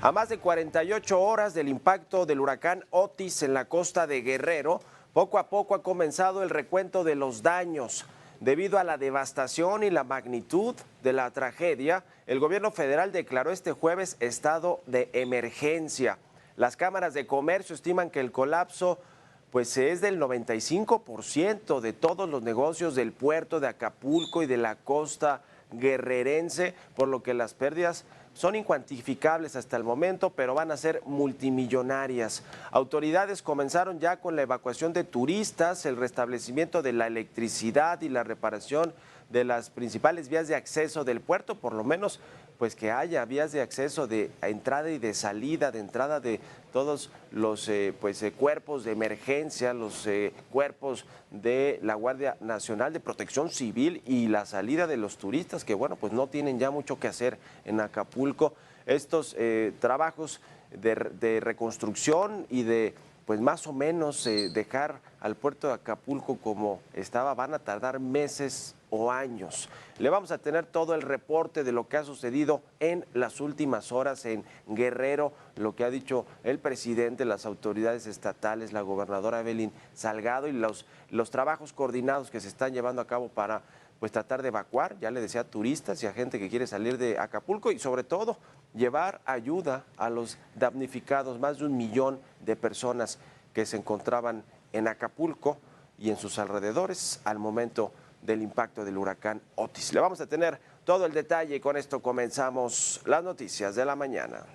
A más de 48 horas del impacto del huracán Otis en la costa de Guerrero, poco a poco ha comenzado el recuento de los daños. Debido a la devastación y la magnitud de la tragedia, el gobierno federal declaró este jueves estado de emergencia. Las cámaras de comercio estiman que el colapso es del 95% de todos los negocios del puerto de Acapulco y de la costa guerrerense, por lo que las pérdidas son incuantificables hasta el momento, pero van a ser multimillonarias. Autoridades comenzaron ya con la evacuación de turistas, el restablecimiento de la electricidad y la reparación de las principales vías de acceso del puerto, por lo menos pues que haya vías de acceso de entrada y de salida, de entrada de todos los cuerpos de emergencia, los cuerpos de la Guardia Nacional de Protección Civil y la salida de los turistas que pues no tienen ya mucho que hacer en Acapulco. Estos trabajos de reconstrucción y de más o menos dejar al puerto de Acapulco como estaba van a tardar meses o años. Le vamos a tener todo el reporte de lo que ha sucedido en las últimas horas en Guerrero, lo que ha dicho el presidente, las autoridades estatales, la gobernadora Evelyn Salgado y los trabajos coordinados que se están llevando a cabo para tratar de evacuar, ya le decía, turistas y a gente que quiere salir de Acapulco y sobre todo llevar ayuda a los damnificados, más de 1 millón de personas que se encontraban en Acapulco y en sus alrededores al momento del impacto del huracán Otis. Le vamos a tener todo el detalle y con esto comenzamos las noticias de la mañana.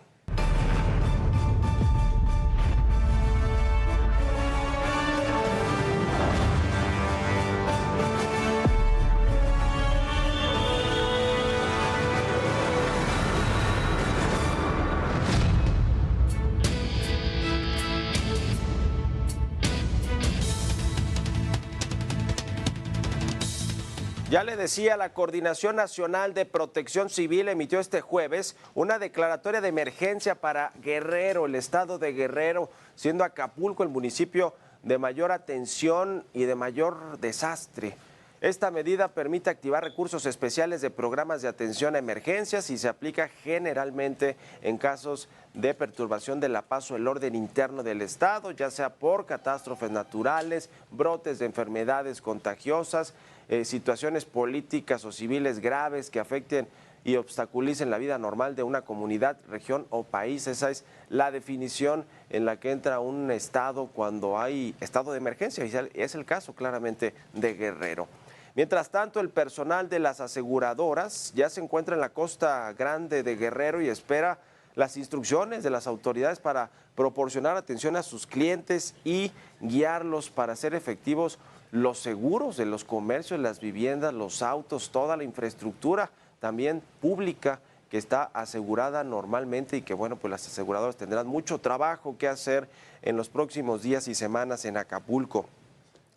Ya le decía, la Coordinación Nacional de Protección Civil emitió este jueves una declaratoria de emergencia para Guerrero, el estado de Guerrero, siendo Acapulco el municipio de mayor atención y de mayor desastre. Esta medida permite activar recursos especiales de programas de atención a emergencias y se aplica generalmente en casos de perturbación de la paz o el orden interno del estado, ya sea por catástrofes naturales, brotes de enfermedades contagiosas, situaciones políticas o civiles graves que afecten y obstaculicen la vida normal de una comunidad, región o país. Esa es la definición en la que entra un estado cuando hay estado de emergencia, y es el caso claramente de Guerrero. Mientras tanto, el personal de las aseguradoras ya se encuentra en la Costa Grande de Guerrero y espera las instrucciones de las autoridades para proporcionar atención a sus clientes y guiarlos para hacer efectivos los seguros de los comercios, las viviendas, los autos, toda la infraestructura también pública que está asegurada normalmente y que las aseguradoras tendrán mucho trabajo que hacer en los próximos días y semanas en Acapulco.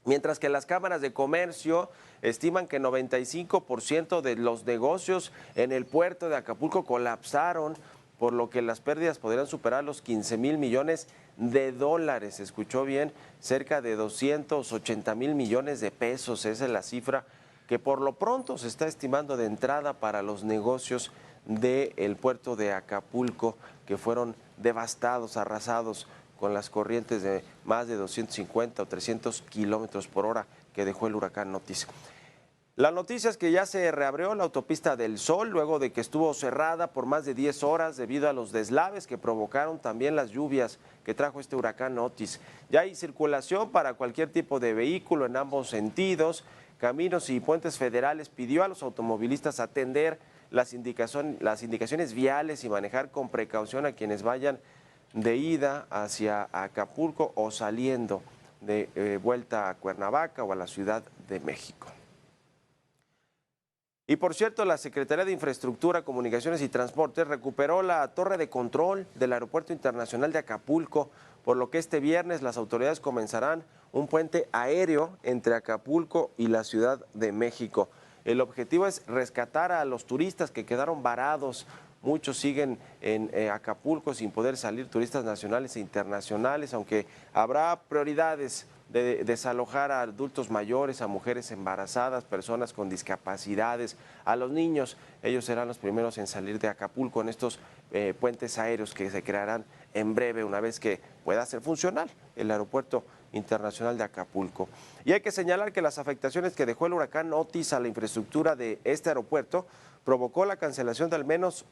Mientras que las cámaras de comercio estiman que 95% de los negocios en el puerto de Acapulco colapsaron, por lo que las pérdidas podrían superar los 15,000 millones de dólares. Escuchó bien, cerca de 280,000 millones de pesos. Esa es la cifra que por lo pronto se está estimando de entrada para los negocios del puerto de Acapulco, que fueron devastados, arrasados con las corrientes de más de 250 o 300 kilómetros por hora que dejó el huracán Otis. La noticia es que ya se reabrió la autopista del Sol luego de que estuvo cerrada por más de 10 horas debido a los deslaves que provocaron también las lluvias que trajo este huracán Otis. Ya hay circulación para cualquier tipo de vehículo en ambos sentidos. Caminos y Puentes Federales pidió a los automovilistas atender las indicaciones viales y manejar con precaución a quienes vayan de ida hacia Acapulco o saliendo de vuelta a Cuernavaca o a la Ciudad de México. Y por cierto, la Secretaría de Infraestructura, Comunicaciones y Transportes recuperó la torre de control del Aeropuerto Internacional de Acapulco, por lo que este viernes las autoridades comenzarán un puente aéreo entre Acapulco y la Ciudad de México. El objetivo es rescatar a los turistas que quedaron varados. Muchos siguen en Acapulco sin poder salir, turistas nacionales e internacionales, aunque habrá prioridades de desalojar a adultos mayores, a mujeres embarazadas, personas con discapacidades, a los niños. Ellos serán los primeros en salir de Acapulco en estos puentes aéreos que se crearán en breve, una vez que pueda ser funcional el aeropuerto internacional de Acapulco. Y hay que señalar que las afectaciones que dejó el huracán Otis a la infraestructura de este aeropuerto provocó la cancelación de al menos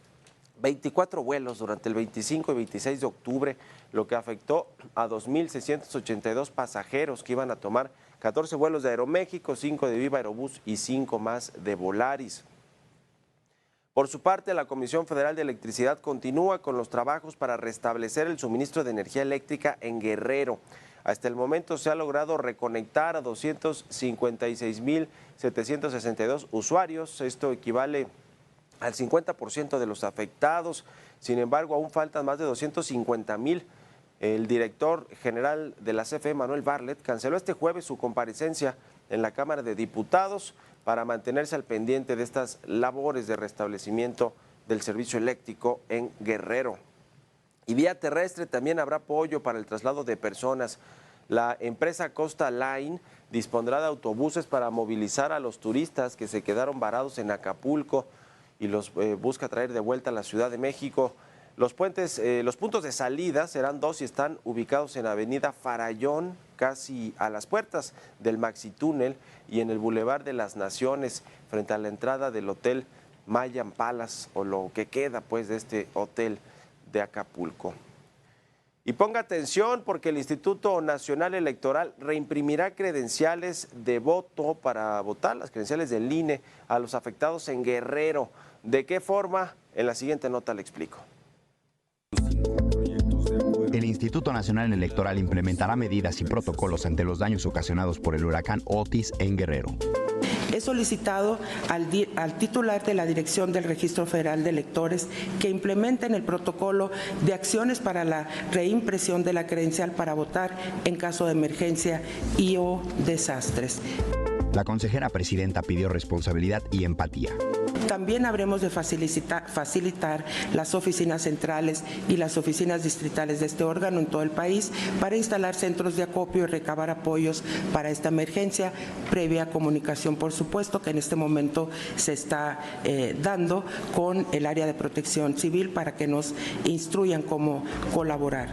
24 vuelos durante el 25 y 26 de octubre, lo que afectó a 2.682 pasajeros que iban a tomar 14 vuelos de Aeroméxico, 5 de Viva Aerobús y 5 más de Volaris. Por su parte, la Comisión Federal de Electricidad continúa con los trabajos para restablecer el suministro de energía eléctrica en Guerrero. Hasta el momento se ha logrado reconectar a 256.762 usuarios. Esto equivale al 50% de los afectados. Sin embargo, aún faltan más de 250,000. El director general de la CFE, Manuel Bartlett, canceló este jueves su comparecencia en la Cámara de Diputados para mantenerse al pendiente de estas labores de restablecimiento del servicio eléctrico en Guerrero. Y vía terrestre también habrá apoyo para el traslado de personas. La empresa Costa Line dispondrá de autobuses para movilizar a los turistas que se quedaron varados en Acapulco y los busca traer de vuelta a la Ciudad de México. Los puntos de salida serán 2 y están ubicados en Avenida Farallón, casi a las puertas del Maxitúnel, y en el Boulevard de las Naciones, frente a la entrada del Hotel Mayan Palace, o lo que queda pues de este hotel de Acapulco. Y ponga atención porque el Instituto Nacional Electoral reimprimirá credenciales de voto para votar, las credenciales del INE, a los afectados en Guerrero. ¿De qué forma? En la siguiente nota le explico. El Instituto Nacional Electoral implementará medidas y protocolos ante los daños ocasionados por el huracán Otis en Guerrero. He solicitado al titular de la Dirección del Registro Federal de Electores que implementen el protocolo de acciones para la reimpresión de la credencial para votar en caso de emergencia y o desastres. La consejera presidenta pidió responsabilidad y empatía. También habremos de facilitar las oficinas centrales y las oficinas distritales de este órgano en todo el país para instalar centros de acopio y recabar apoyos para esta emergencia, previa comunicación, por supuesto, que en este momento se está dando con el área de protección civil para que nos instruyan cómo colaborar.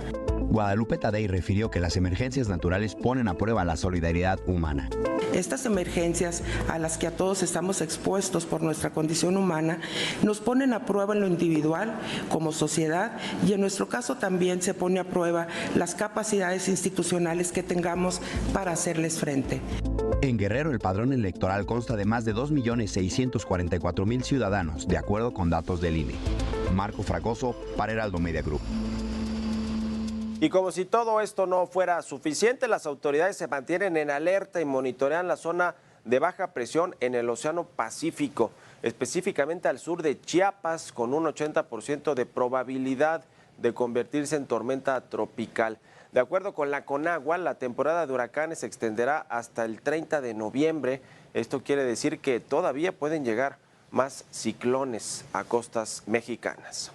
Guadalupe Tadei refirió que las emergencias naturales ponen a prueba la solidaridad humana. Estas emergencias a las que a todos estamos expuestos por nuestra condición humana nos ponen a prueba en lo individual como sociedad y en nuestro caso también se pone a prueba las capacidades institucionales que tengamos para hacerles frente. En Guerrero el padrón electoral consta de más de 2.644.000 ciudadanos, de acuerdo con datos del INE. Marco Fragoso para Heraldo Media Group. Y como si todo esto no fuera suficiente, las autoridades se mantienen en alerta y monitorean la zona de baja presión en el Océano Pacífico, específicamente al sur de Chiapas, con un 80% de probabilidad de convertirse en tormenta tropical. De acuerdo con la Conagua, la temporada de huracanes se extenderá hasta el 30 de noviembre. Esto quiere decir que todavía pueden llegar más ciclones a costas mexicanas.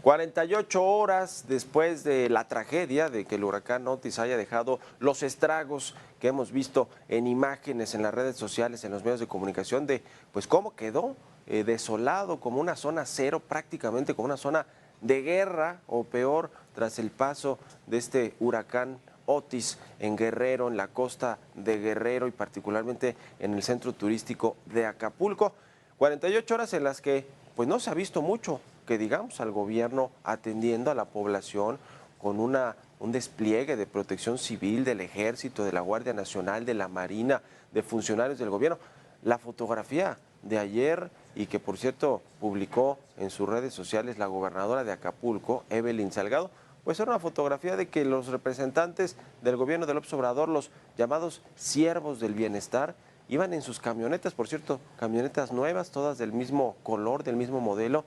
48 horas después de la tragedia de que el huracán Otis haya dejado los estragos que hemos visto en imágenes en las redes sociales, en los medios de comunicación, de pues cómo quedó desolado, como una zona cero, prácticamente como una zona de guerra o peor, tras el paso de este huracán Otis en Guerrero, en la costa de Guerrero y particularmente en el centro turístico de Acapulco. 48 horas en las que pues no se ha visto mucho, que digamos, al gobierno atendiendo a la población con un despliegue de protección civil, del Ejército, de la Guardia Nacional, de la Marina, de funcionarios del gobierno. La fotografía de ayer, y que por cierto publicó en sus redes sociales la gobernadora de Acapulco, Evelyn Salgado, pues era una fotografía de que los representantes del gobierno de López Obrador, los llamados siervos del bienestar, iban en sus camionetas, por cierto, camionetas nuevas, todas del mismo color, del mismo modelo,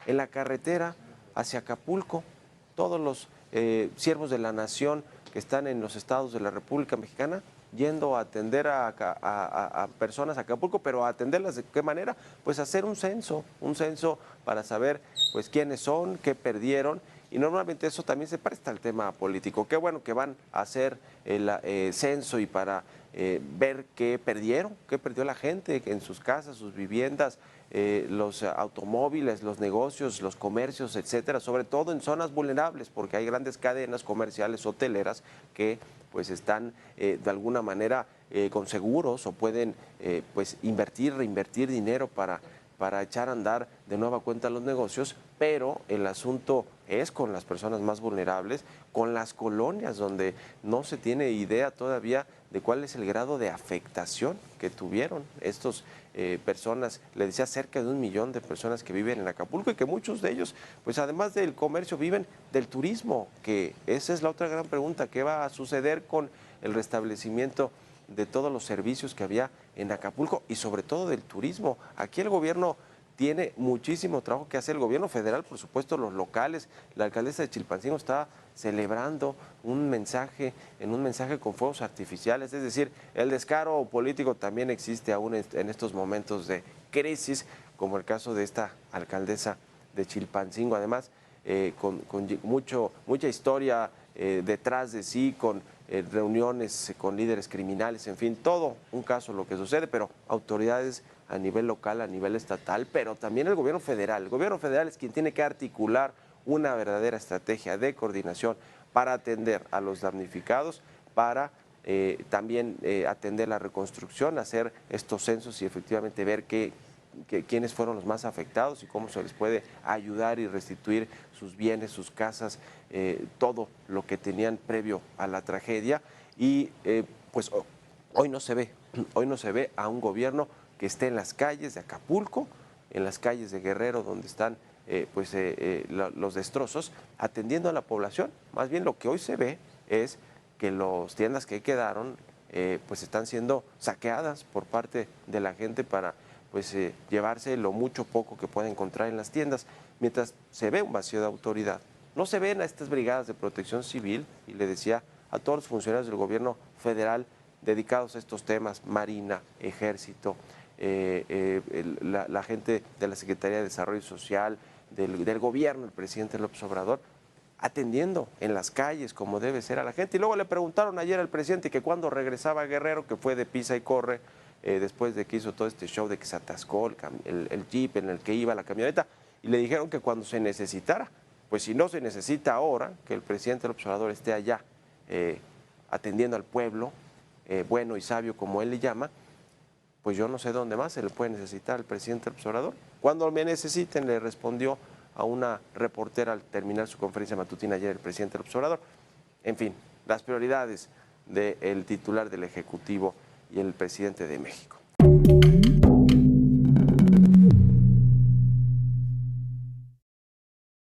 en la carretera hacia Acapulco. Todos los siervos de la nación que están en los estados de la República Mexicana yendo a atender a personas a Acapulco, pero a atenderlas de qué manera, pues hacer un censo para saber pues quiénes son, qué perdieron, y normalmente eso también se presta al tema político. Qué bueno que van a hacer el censo y para ver qué perdió la gente en sus casas, sus viviendas, los automóviles, los negocios, los comercios, etcétera, sobre todo en zonas vulnerables, porque hay grandes cadenas comerciales hoteleras que pues están de alguna manera con seguros o pueden pues reinvertir dinero para echar a andar de nueva cuenta los negocios, pero el asunto es con las personas más vulnerables, con las colonias donde no se tiene idea todavía de cuál es el grado de afectación que tuvieron estos personas, le decía, cerca de 1 millón de personas que viven en Acapulco y que muchos de ellos, pues además del comercio, viven del turismo, que esa es la otra gran pregunta, ¿qué va a suceder con el restablecimiento de todos los servicios que había en Acapulco y sobre todo del turismo? Aquí el gobierno tiene muchísimo trabajo que hacer, el gobierno federal, por supuesto, los locales. La alcaldesa de Chilpancingo está celebrando un mensaje con fuegos artificiales, es decir, el descaro político también existe aún en estos momentos de crisis, como el caso de esta alcaldesa de Chilpancingo, además con mucha historia detrás de sí, con reuniones con líderes criminales, en fin, todo un caso lo que sucede, pero autoridades a nivel local, a nivel estatal, pero también el gobierno federal. El gobierno federal es quien tiene que articular una verdadera estrategia de coordinación para atender a los damnificados, para también atender la reconstrucción, hacer estos censos y efectivamente ver quiénes fueron los más afectados y cómo se les puede ayudar y restituir sus bienes, sus casas, todo lo que tenían previo a la tragedia. Y pues hoy no se ve a un gobierno que esté en las calles de Acapulco, en las calles de Guerrero, donde están los destrozos, atendiendo a la población. Más bien lo que hoy se ve es que las tiendas que quedaron pues están siendo saqueadas por parte de la gente para pues llevarse lo mucho poco que pueda encontrar en las tiendas, mientras se ve un vacío de autoridad. No se ven a estas brigadas de protección civil, y le decía a todos los funcionarios del gobierno federal dedicados a estos temas, Marina, Ejército, la gente de la Secretaría de Desarrollo Social, del gobierno, el presidente López Obrador, atendiendo en las calles como debe ser a la gente. Y luego le preguntaron ayer al presidente que cuando regresaba a Guerrero, que fue de pisa y corre, después de que hizo todo este show de que se atascó el jeep en el que iba la camioneta, y le dijeron que cuando se necesitara, pues si no se necesita ahora, que el presidente López Obrador esté allá atendiendo al pueblo, bueno y sabio como él le llama, pues yo no sé dónde más se le puede necesitar al presidente López Obrador. Cuando me necesiten, le respondió a una reportera al terminar su conferencia matutina ayer el presidente López Obrador. En fin, las prioridades del titular del Ejecutivo y el presidente de México.